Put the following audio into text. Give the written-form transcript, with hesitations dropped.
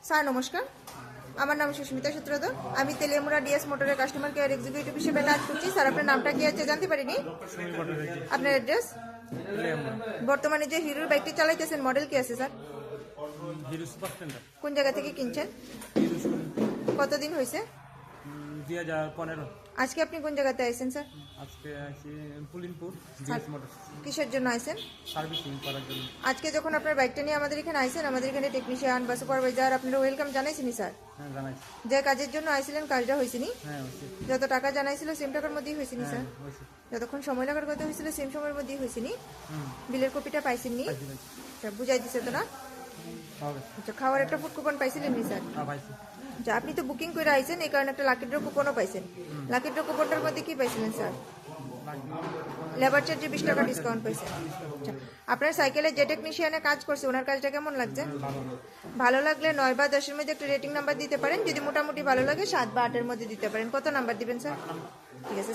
Sir নমস্কার, আমার নাম সুস্মিতা সূত্রধর। আমি তেলিয়ামুড়া ডিএস মোটরের কাস্টমার কেয়ার এক্সিকিউটিভ হিসেবে কাজ করছি। স্যার আপনার নামটা কি আছে জানতে পারিনি? আপনার অ্যাড্রেস? বর্তমানে যে হিরোর বাইকটি চালাইতেছেন মডেল কি আছে স্যার? কোন জায়গা থেকে কিনছেন? কতদিন হয়েছে? 2015। আজকে আপনি কোন জায়গাতে আইছেন স্যার? আজকে আছি পুলিনপুর কিসের জন্য আইছেন? সার্ভিসিং করার জন্য। আজকে যখন আপনার বাইকটা নিয়ে আমাদের এখানে আইছেন, আমাদের এখানে টেকনিশিয়ান বা সুপারভাইজার আপনারা ওয়েলকাম জানাইছেনি স্যার? হ্যাঁ জানাইছি। যে কাজের জন্য আইছিলেন কাজটা হয়েছিনি? হ্যাঁ হয়েছে। যত টাকা জানাইছিল সেম টাকার মধ্যেই হয়েছিনি স্যার? হয়েছে। যতক্ষণ সময় লাগার কথা হয়েছিল সেম সময়ের মধ্যেই হয়েছিনি? হুম। বিলের কপিটা পাইছেননি? পাইছি পাইছি। আচ্ছা, বুঝাই দিছে তো না? হবে। আচ্ছা, খাওয়ার একটা ফুড কুপন পাইছিলেন নি স্যার? হ্যাঁ পাইছি। আচ্ছা, আপনি তো বুকিং করে আইছেন, এই কারণে একটা লাকি ড্র কুপনও পাইছেন। লাকি ড্র কুপনটার মধ্যে কি পাইছিলেন স্যার? লেবার চার্জে 20 টাকা ডিসকাউন্ট পাইছেন। আচ্ছা, আপনার সাইকেলে যে টেকনিশিয়ানে কাজ করছে ওনার কাজটা কেমন লাগছে? ভালো লাগলে 9 বা 10 এর মধ্যে একটা রেটিং নাম্বার দিতে পারেন। যদি মোটামুটি ভালো লাগে 7 বা 8 এর মধ্যে দিতে পারেন। কত নাম্বার দিবেন স্যার? ঠিক আছে।